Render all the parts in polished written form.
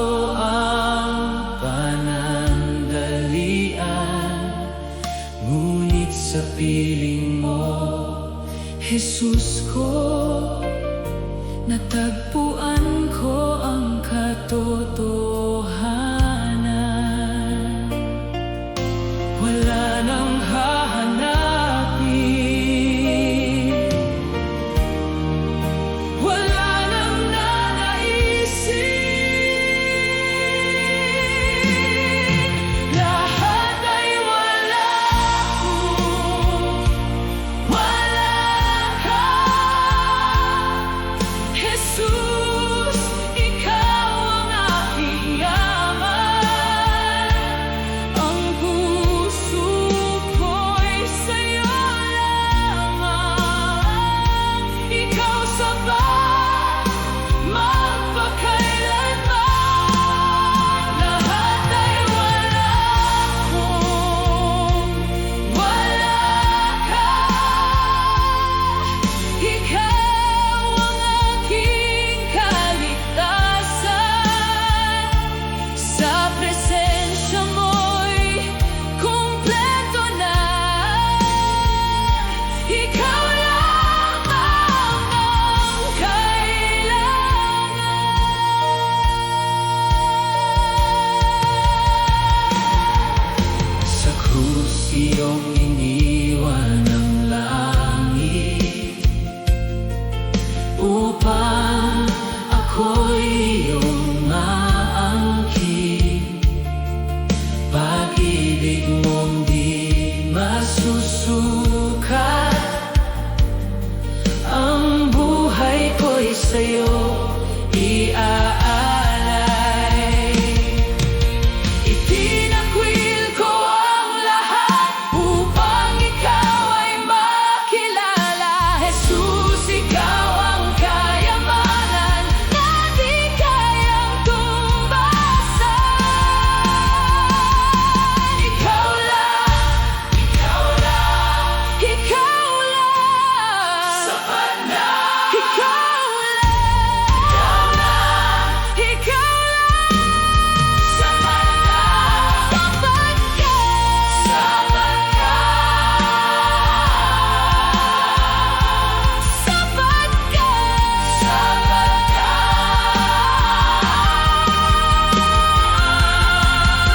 puso ang panandalian, ngunit sa piling mo, Jesus ko, natagpuan ko ang katotohanan. Wala nang hahanapin, wala nang nanaisin, lahat ay wala kung wala ka. Jesus, ikaw ang aking yaman, ang puso ko'y sa'yo lamang. Ikaw sapat magpakailanman, lahat ay wala kung wala ka. Ikaw ang aking kaligtasan, sa presensya mo'y kumpleto na. Ikaw lamang ang kailangan. Sa krus iyong iniwan ang langit, upang ako'y iyong maangkin. Pag-ibig mong di masusukat, ang buhay ko'y sa'yo iaalay. Itinakwil ko ang lahat upang ikaw ay makilala. Jesus, ikaw ang kayamanan na di kayang tumbasan. Ikaw lang, ikaw lang, ikaw lang, sapat na. Ikaw lang, ikaw lang, sapat na. Sapat ka, sapat ka, sapat ka, sapat ka.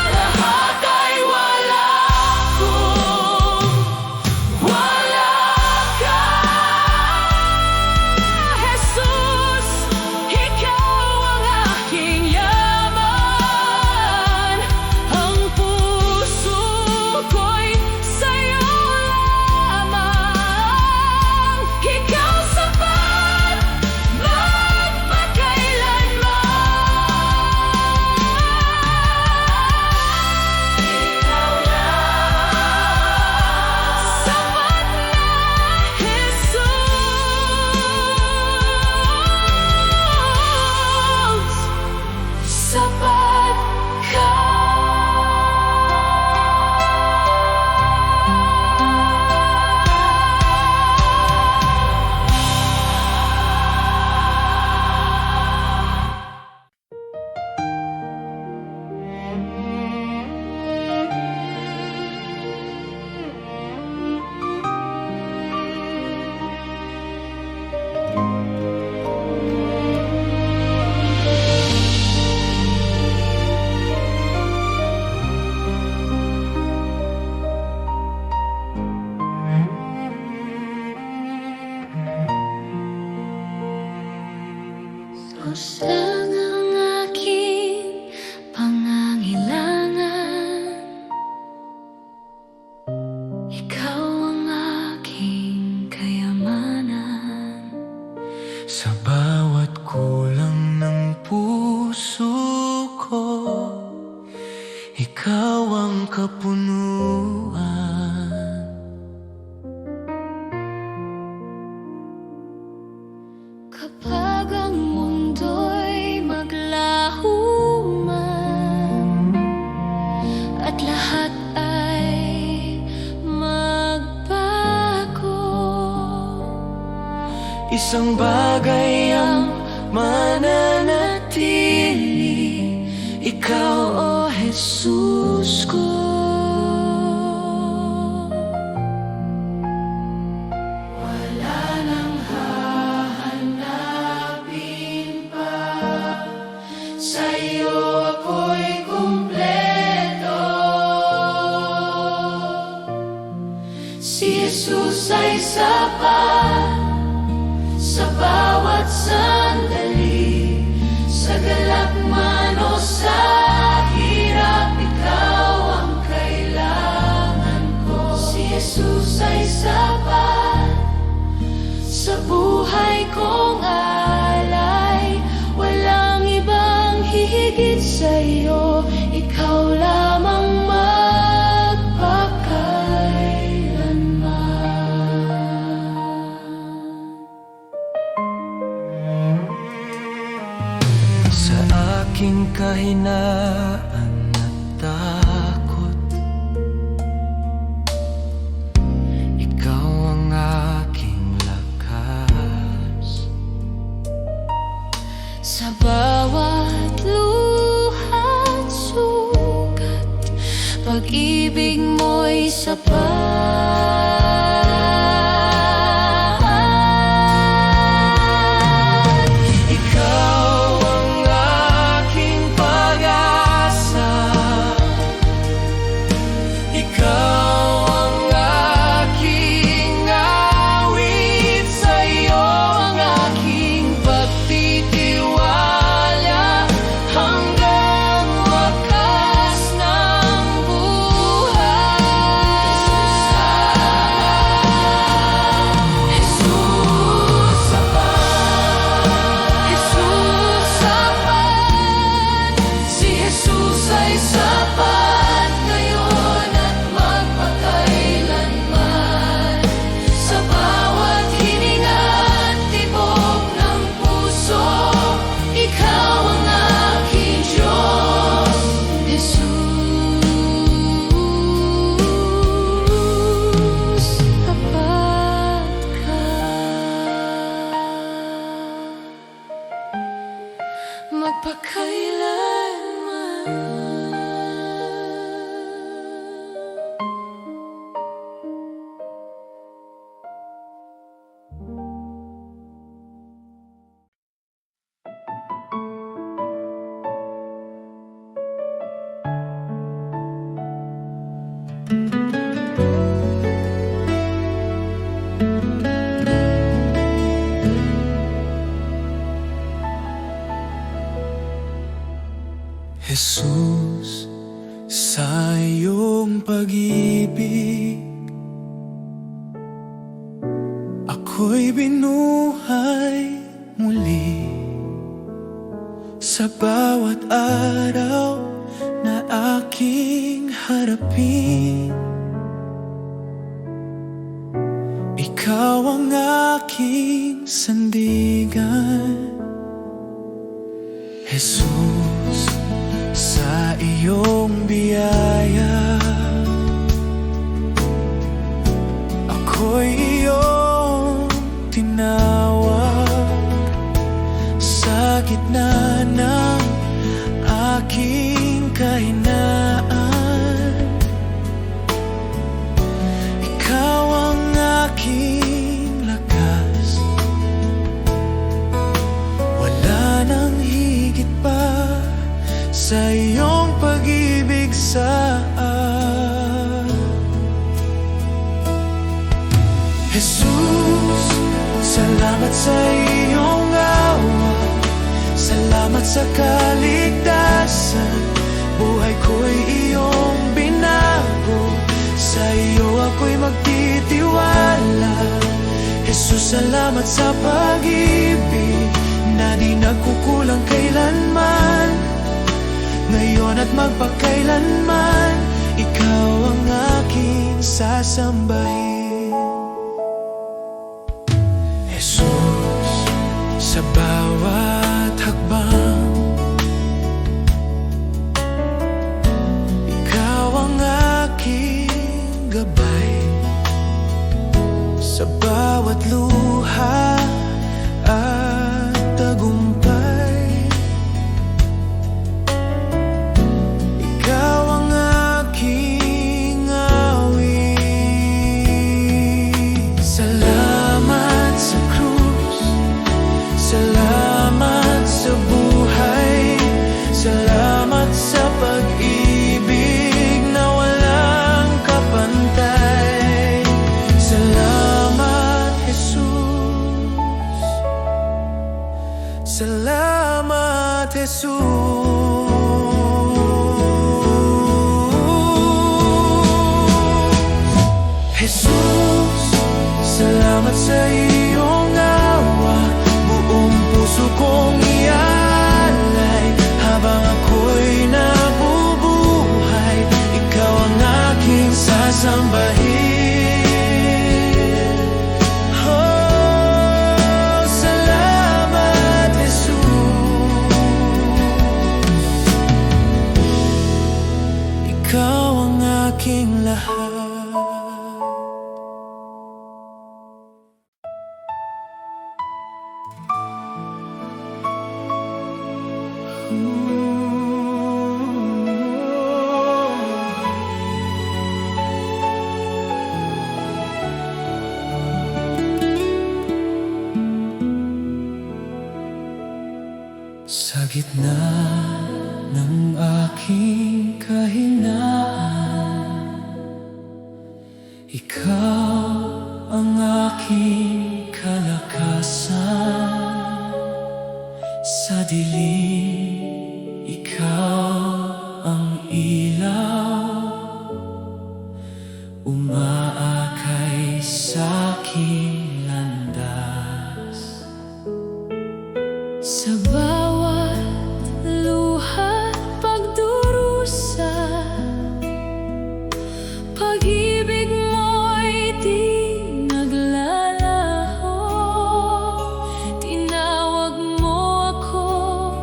Lahat ay wala kung wala ka. Jesus, ikaw ang aking yaman, ang puso ko'y sa'yo lamang. Ikaw sapat magpakailanman. Ikaw lang, sapat na, Jesus, sapat ka. Diyos lang ang aking pangangailangan, ikaw ang aking kayamanan. Sa bawat kulang ng puso ko, ikaw ang kapunuan. Kapag ang mundo'y maglaho man at lahat ay magbago, Isang bagay ang mananatili, Ikaw, O Jesus ko. Wala nang hahanapin pa, sa'yo ako'y kumpleto. Si Jesus ay sapat sa bawat sandali, sa galak man o sa hirap, ikaw ang kailangan ko. Si Jesus ay sapat sa buhay kong alay, walang ibang hihigit sa'yo, ikaw lamang sa aking kahinaan at takot, ikaw ang aking lakas. sa bawat luha't sugat, pag-ibig mo'y sapat. Ikaw ang aking pag-asa, ikaw ang aking awit, sa'yo ang aking pagtitiwala hanggang wakas ng buhay. Jesus, Jesus sapat, si Jesus ay sapat ngayon at magpakailanman. Sa bawat hininga at tibok ng puso, ikaw ang aking Diyos. Jesus, sapat ka. Magpakailanman. Jesus, sa iyong pag-ibig, ako'y binuhay muli. Sa bawat araw na aking harapin, ikaw ang aking sandigan. Jesus, sa iyong biyaya, ako'y iyong tinawag. Sa gitna ng aking kahinaan, ikaw ang aking lakas. Wala nang higit pa sa iyong pag-ibig sa Jesus, salamat sa iyong awa, salamat sa kaligtasan. Buhay ko'y iyong binago, sa iyo ako'y magtitiwala. Jesus, salamat sa pag-ibig na di nagkukulang kailanman, ngayon at magpakailanman. Ikaw ang aking sasambahin. Jesus, sa bawat hakbang, ikaw ang aking gabay. Sa bawat luha at tagumpay, Jesus, salamat sa iyong awa. Buong puso kong ialay. Habang ako'y nabubuhay, ikaw ang aking sasambahin. Oh, salamat, Jesus. Ikaw ang aking lahat. Sa gitna ng aking kahinaan, ikaw ang aking kalakasan. Sa dilim, ikaw ang ilaw, umaakay sa aking landas. Sa bawat luha at pagdurusa, pag-ibig mo'y di naglalaho. Tinawag mo ako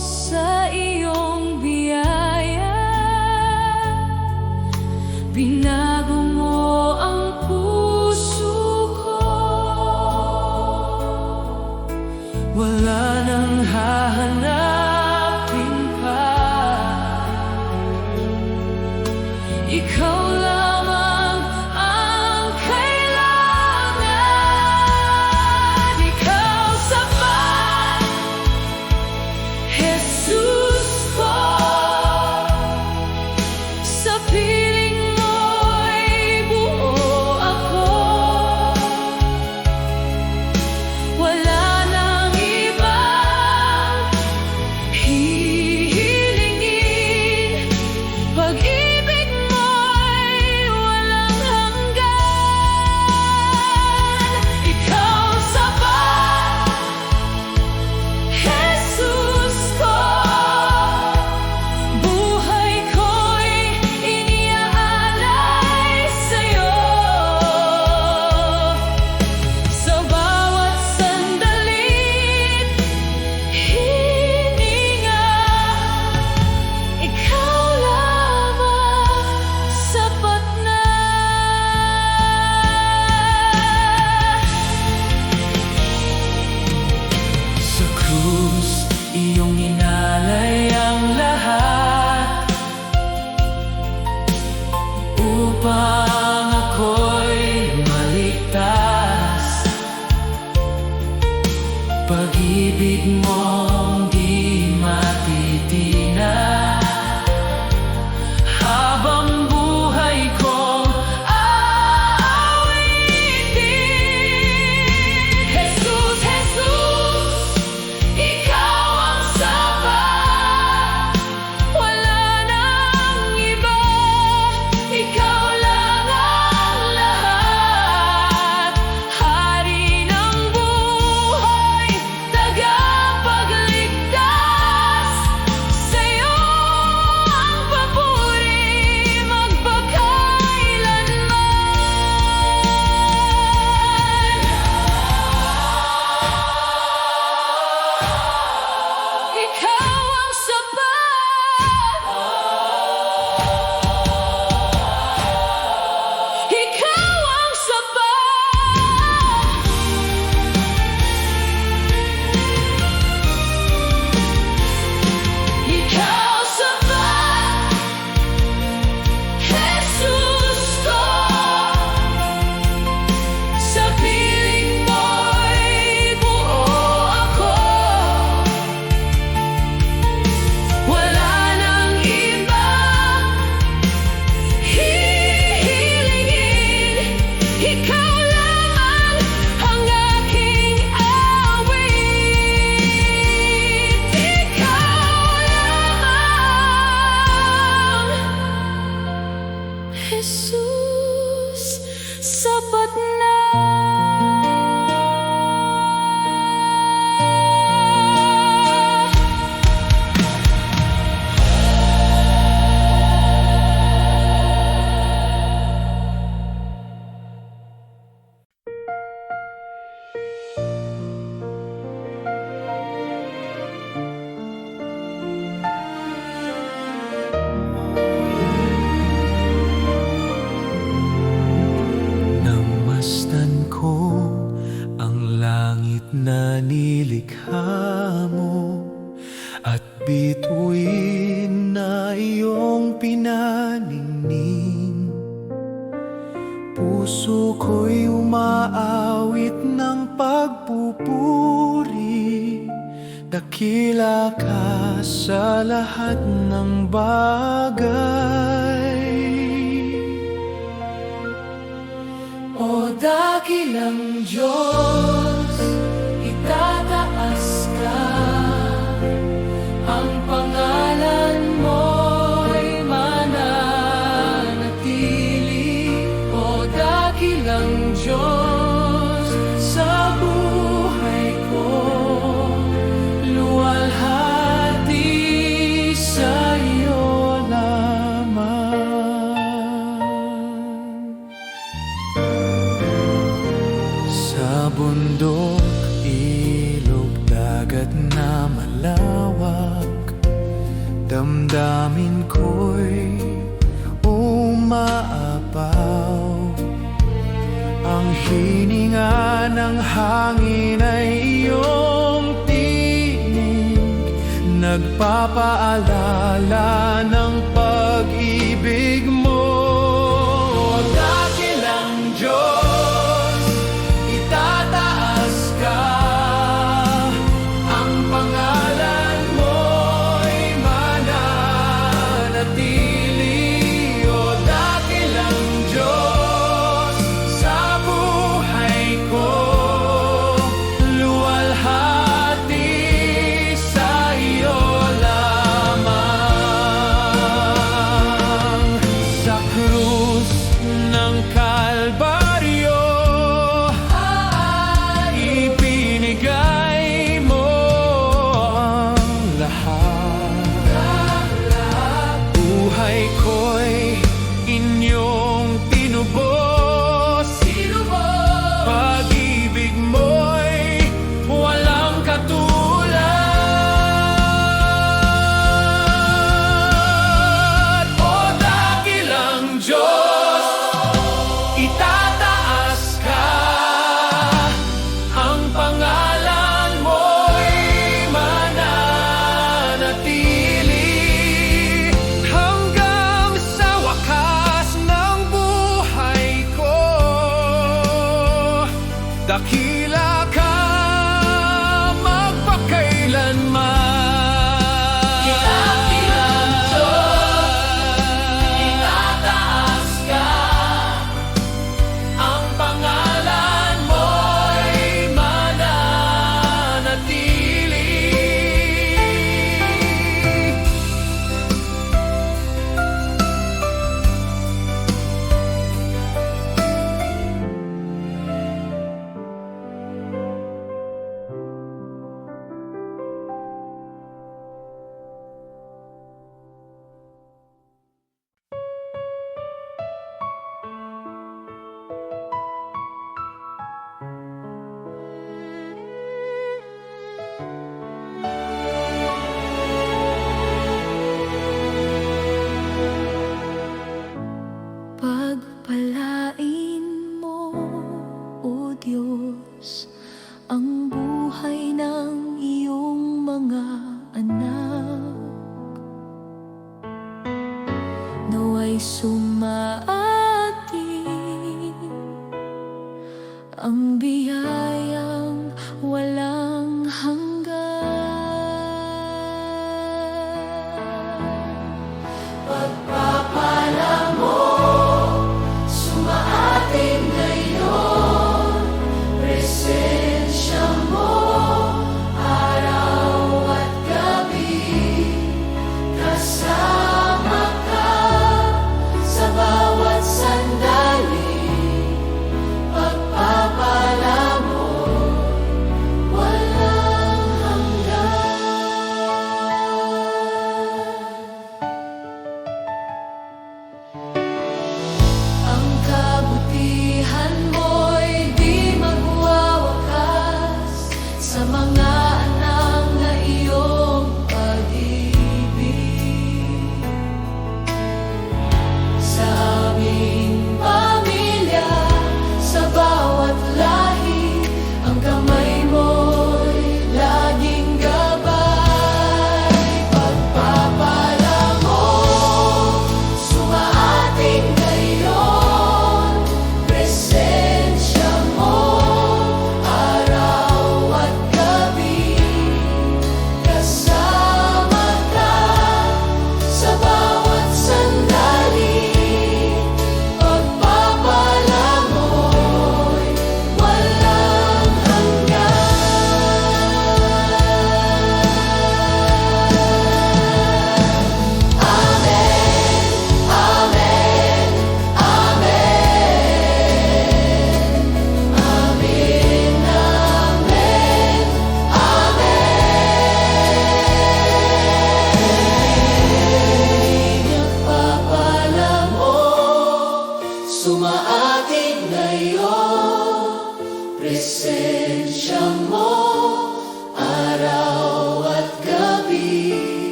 sa iyong biyaya, binago mo ang puso ko. Wala nang hahanapin pa. Ikaw lamang ang kailangan. Ikaw sapat, Jesus ko. Sa piling mo'y buo ako. Wala nang ibang hihilingin. Pag-ibig mo'y walang hanggan. Ikaw sapat, Jesus ko. Buhay ko'y iniaalay sa'yo. Sa bawat sandalit, hininga, ikaw lamang. Jesus, sapat na. Nang masdan ko ang langit na nilikha mo at bituin na iyong pinaningning, puso ko'y umaawit ng pagpupuri. Dakila ka sa lahat ng bagay. O dakilang Diyos, itataas ka, ang pangalan mo'y mananatili. O dakilang Diyos, sa buhay ko, luwalhati sa iyo lamang. Sa bundok, ilog, dagat na malawak, damdamin ko'y umaapaw. Ang hininga ng hangin ay iyong tinig, nagpapaalala ng pag-ibig mo. Dakilang Diyos, itataas ka, ang pangalan mo'y mananatili. O dakilang Diyos, sa buhay ko, luwalhati sa iyo lamang. Sa krus ng Kalbaryo, ibinigay mo ang lahat. Buhay ko'y inyong tinubos, pag-ibig mo'y walang katulad. O dakilang Diyos, itataas ka, ang pangalan mo'y mananatili hanggang sa wakas ng buhay ko. Dakila ka magpakailanman. Dakilang Diyos, itataas ka, ang pangalan mo'y mananatili. Pagpalain mo, O Diyos, ang buhay ng iyong mga anak. Nawa'y sumaatid ang biyayang walang hanggan. Pagpapala mo, sumaating ngayon, presensya mo, araw at gabi, kasama ka sa bawat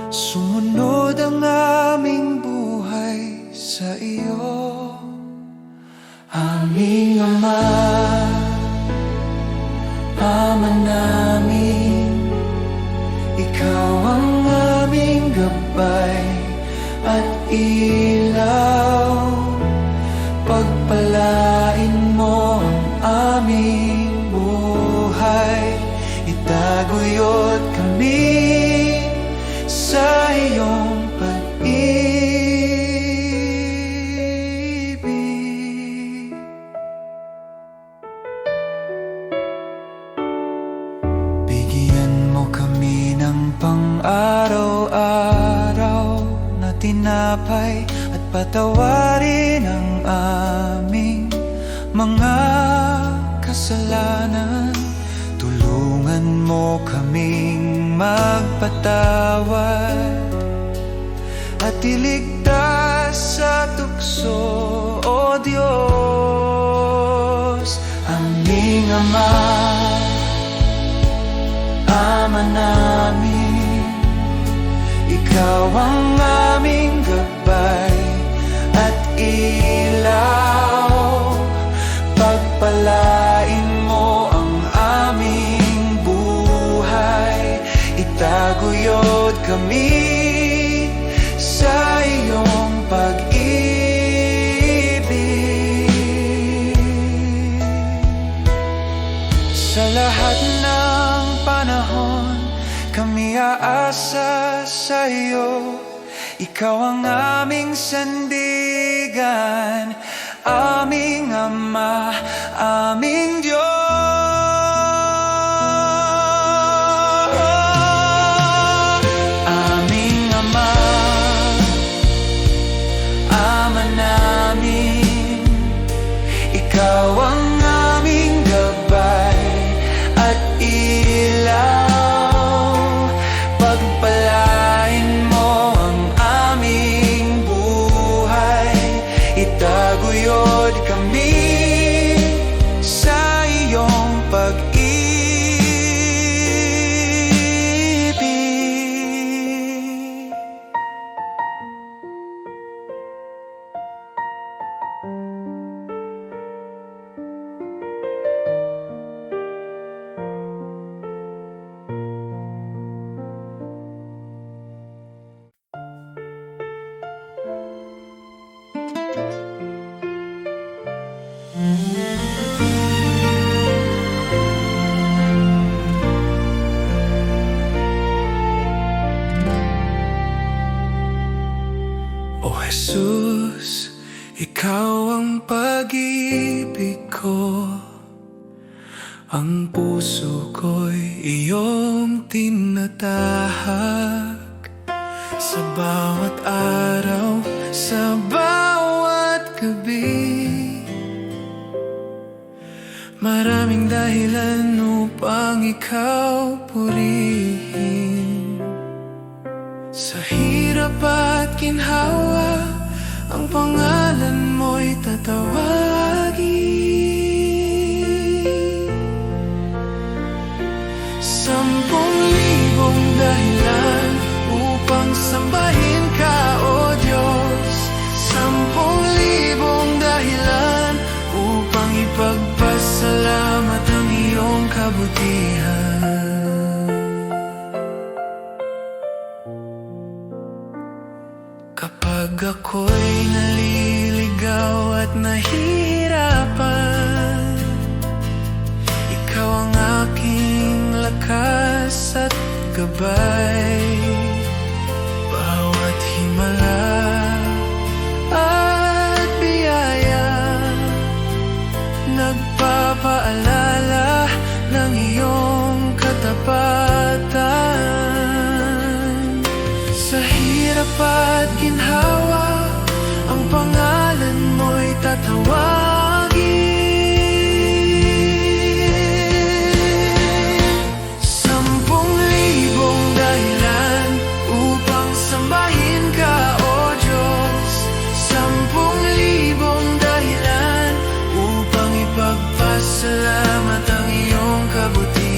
Sumunod ang aming buhay sa iyo, aming Ama, Ama namin. Ikaw ang aming gabay at ilaw. Pagpalain mo ang aming buhay, itaguyod kami sa iyong pag-ibig. Bigyan mo kami ng pang-araw-araw na tinapay at patawarin ang aming mga kasalanan. Tulungan mo kaming magpatawad at iligtas sa tukso, O Diyos. Aming Ama, Ama namin. Ikaw ang aming gabay at ilaw. Pagpalain mo ang aming buhay, itaguyod kami sa iyong pag-ibig. Sa lahat ng panahon, kami aasa sa iyo. Ikaw ang aming sandigan, aming Ama, aming Diyos. Aming Ama, Ama namin. Ikaw ang aming gabay at ilaw. Pagpalain mo ang aming buhay, itaguyod kami sa iyong pag-ibig. O Jesus, ikaw ang pag-ibig ko. Ang puso ko'y iyong tinatahak. Sa bawat araw, sa bawat gabi, maraming dahilan upang ikaw purihin. Sa hirap at ginhawa, ang pangalan mo'y tatawagin. 10,000 dahilan upang sambahin ka, O Diyos. 10,000 dahilan upang ipagpasalamat ang iyong kabutihan. Kapag ako'y naliligaw at nahihirapan, ikaw ang aking lakas at gabay. Bawat himala at biyaya, nagpapaalala ng iyong katapatan. Sa hirap at ginhawa, ang pangalan mo'y tatawagin. 10,000 dahilan upang sambahin ka, O Diyos. 10,000 dahilan upang ipagpasalamat ang iyong kabutihan.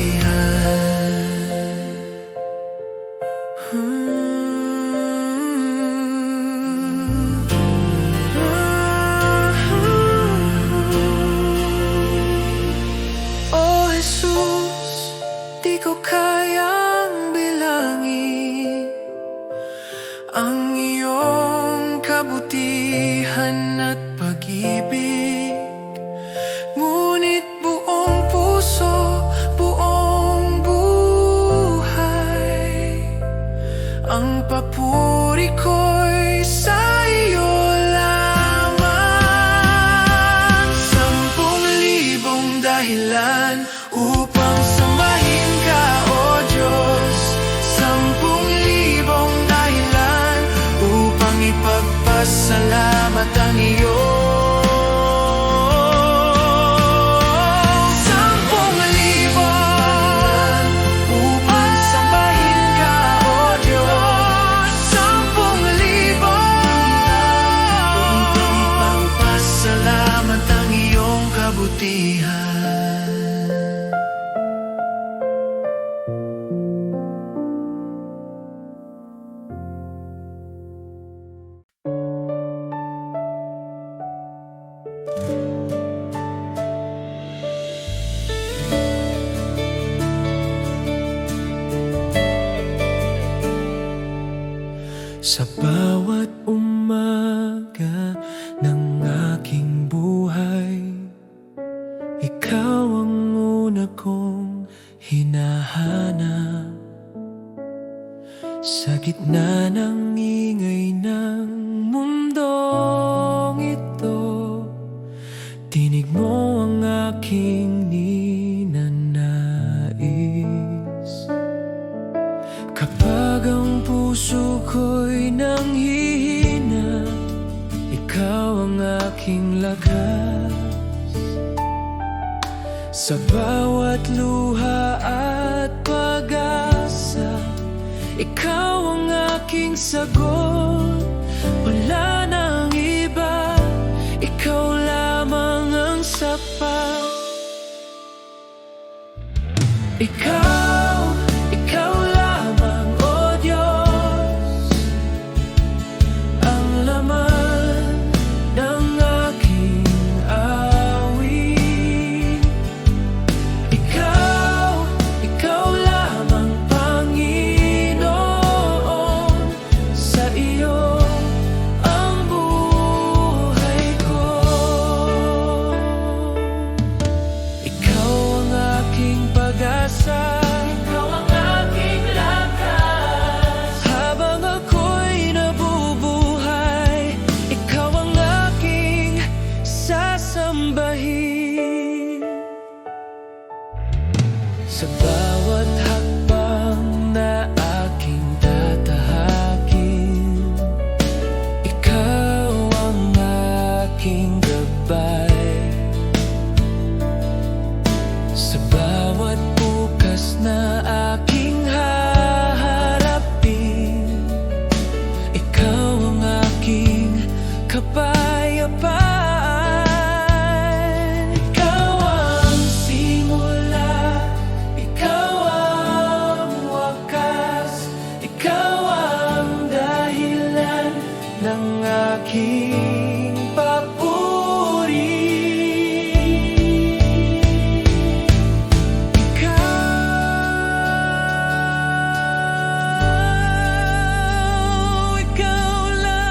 Sa bawat umaga ng aking buhay, ikaw ang una kong hinahanap. Sa gitna ng ingay ng mundong ito, tinig mo ang aking ninanais. Kapag ang puso ko'y nanghihina, ikaw ang aking lakas. Sa bawat luha at pag-asa, ikaw ang aking sagot. Wala nang iba, ikaw lamang ang sapat. Ikaw lamang, O Diyos, ang laman ng aking awit. Ikaw lamang, Panginoon, sa iyo ang buhay ko. Ikaw ang aking pag-asa, ikaw ang aking lakas. Habang ako'y nabubuhay, ikaw ang aking sasambahin. Sa bawat hakbang na aking tatahakin, ikaw ang aking gabay. Sa bawat bukas na aking haharapin, ikaw ang aking kapayapaan. Ikaw ang simula, ikaw ang wakas, ikaw ang dahilan ng aking papuri. Ikaw lamang.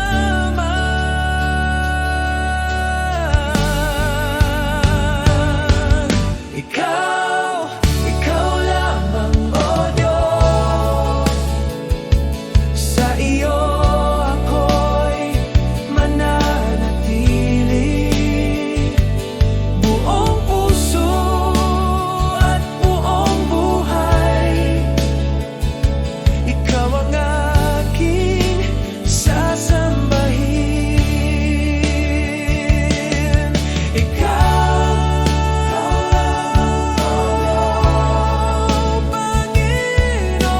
Ikaw lamang, O Diyos. Sa iyo ako'y mananatili. Buong puso at buong buhay, ikaw ang aking sasambahin. Ikaw lamang, Panginoon.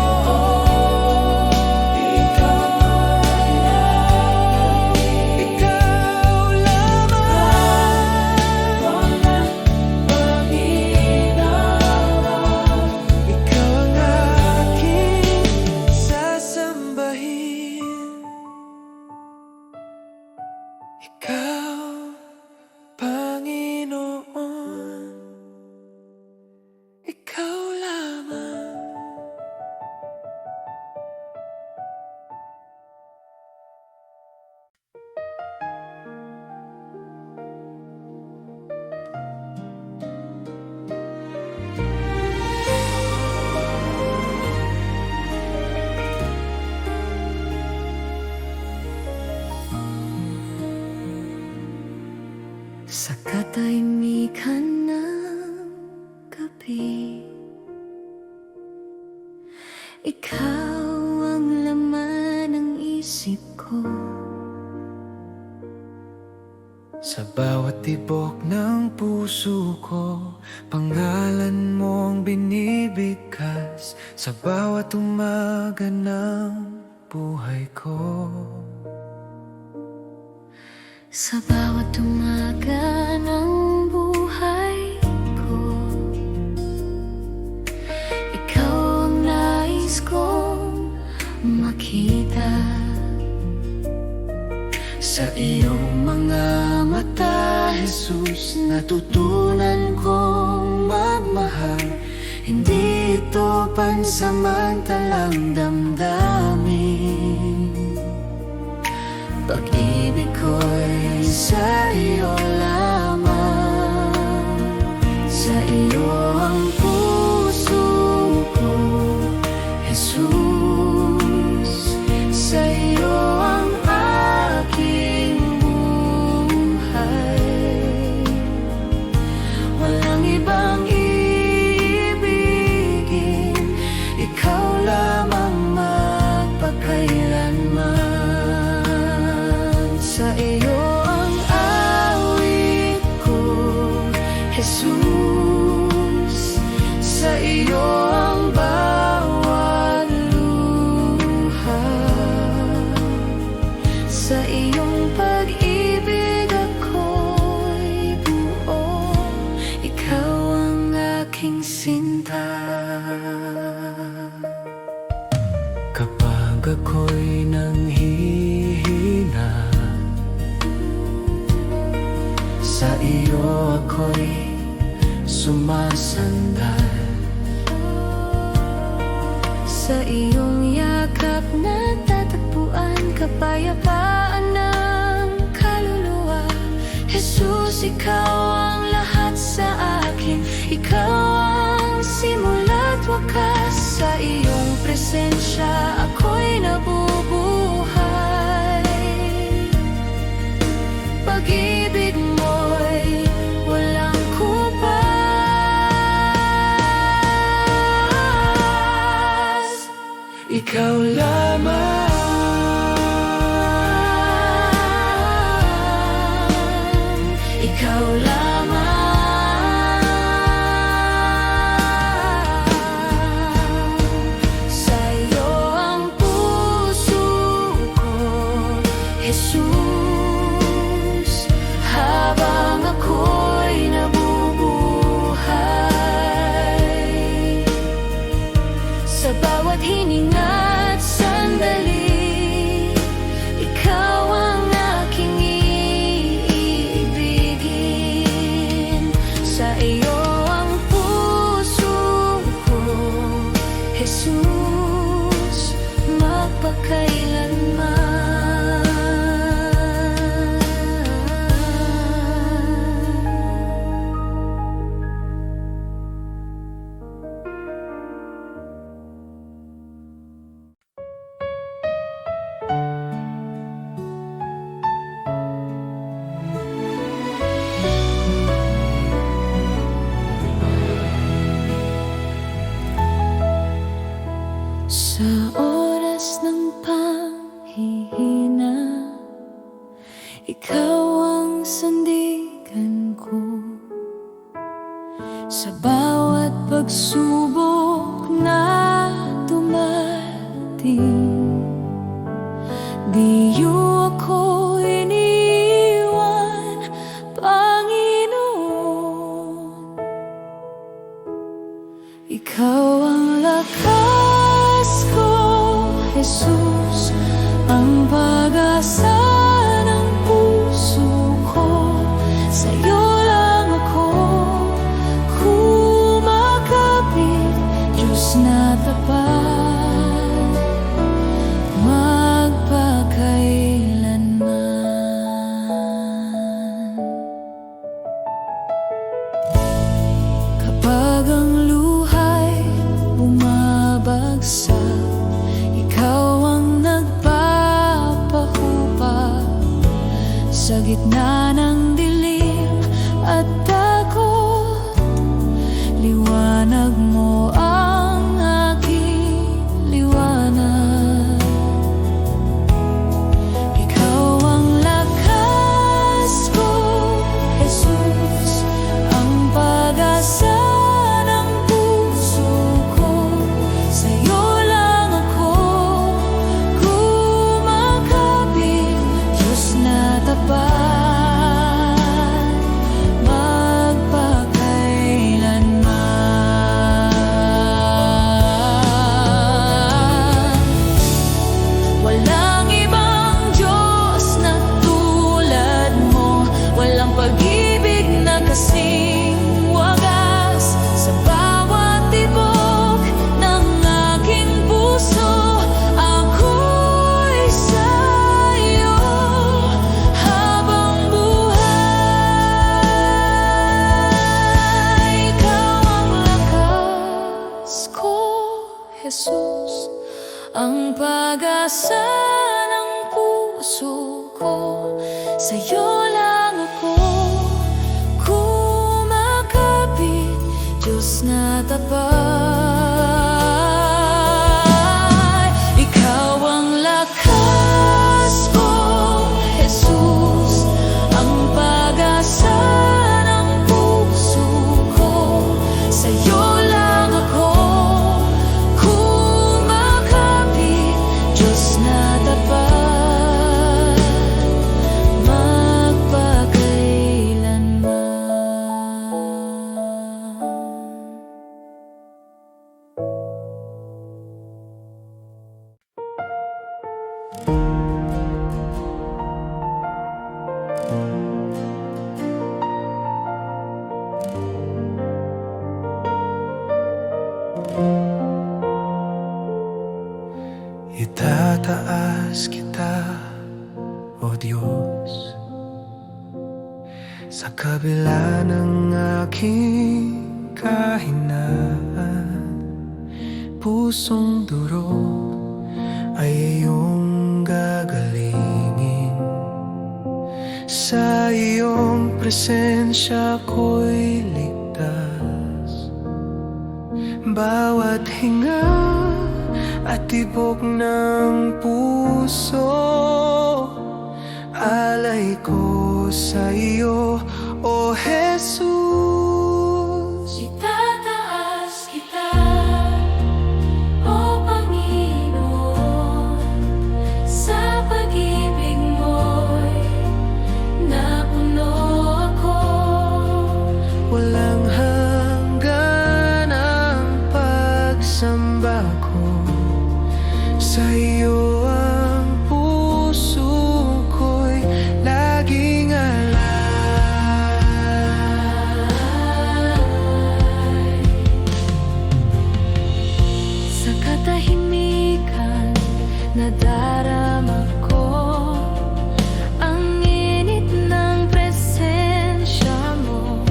Ikaw lamang, Panginoon. Ikaw ang aking sasambahin. Ikaw, Panginoon, ikaw lamang. Sa katahimikan ng gabi, ikaw ang laman ng isip ko. Sa bawat tibok ng puso ko, pangalan mong binibigkas. Sa bawat umaga ng buhay ko, Sa bawat umaga ng buhay ko, ikaw ang nais kong makita. sa iyong mga mata, Jesus, natutunan kong magmahal. Hindi ito pansamantalang damdamin. ako'y sa iyo lamang. Sa iyo ang puso ko, Jesus. Sa iyo ang aking buhay. Walang ibang iibigin, ikaw lamang magpakailanman. Sa iyo ang awit ko, Jesus. Sa iyo ang bawat luha. Sa iyong pag-ibig ako'y buo, ikaw ang aking sinta. Kapag ako'y nanghihina, sa iyo ako'y sumasandal. Sa iyong yakap natatagpuan kapayapaan ng kaluluwa. Jesus, ikaw ang lahat sa akin. Ikaw ang simula't wakas. Sa iyong presensya ako'y nabubuhay. Pag-ibig mo'y walang kubas. Ikaw lamang, ikaw lamang. Sa iyo ang puso ko, Jesus. Habang ako'y nabubuhay, sa bawat hininga't sandali, ikaw ang aking iibigin. Sa iyo ang puso ko, Jesus, sa oras ng panghihina, ikaw ang sandigan ko. Sa bawat pagsubok na dumating, di iyo ako iniwan, Panginoon. Ikaw ang lakas ko, Jesus, ang pag-asa ng puso ko. Sa iyo lang ako kumakapit, Diyos na tapat, magpakailanman. Kapag ang luha'y bumabagsak, ikaw ang nagpapahupa. Sa gitna ng dilim at takot, liwanag mo ang aking liwanag. Ikaw ang lakas ko, Jesus, ang pag-asa ng puso ko. Sa iyo lang ako kumakapit, Diyos na tapat, ang pag-asa ng puso ko. Sa'yo lang ako kumakapit, Diyos na tapat. Ikaw ang lakas ko, Jesus, ang pag-asa ng puso ko. Sa'yo lang ako kumakapit, Diyos na tapat, magpakailanman. Itataas kita, O Diyos, sa kabila ng aking kahinaan. Pusong durog ay iyong gagalingin. Sa iyong presensya ko'y ligtas. Bawat hinga at tibok ng puso, alay ko sa iyo, O Jesus. Itataas kita, O Panginoon, sa pag-ibig mo'y napuno ako. Walang hanggan ang pagsamba ko, sa iyo ang puso ko'y laging alay. Sa katahimikan nadarama ko ang init ng presensya mo.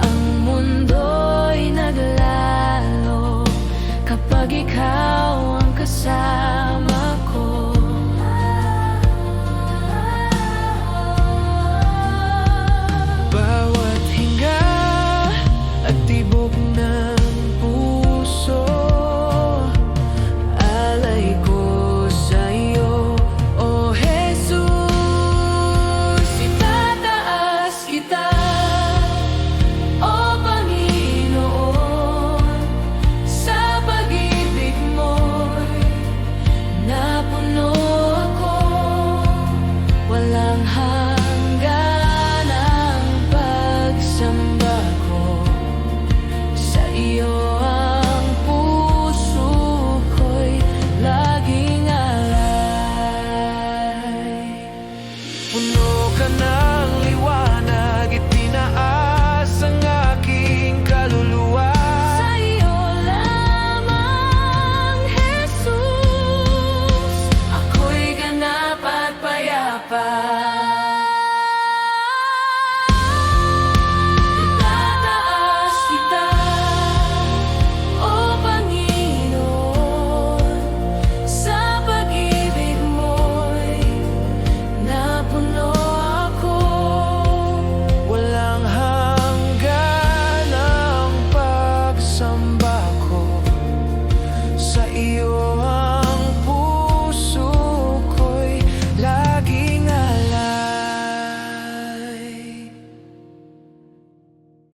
Ang mundo'y naglalo kapag ikaw ang kasama.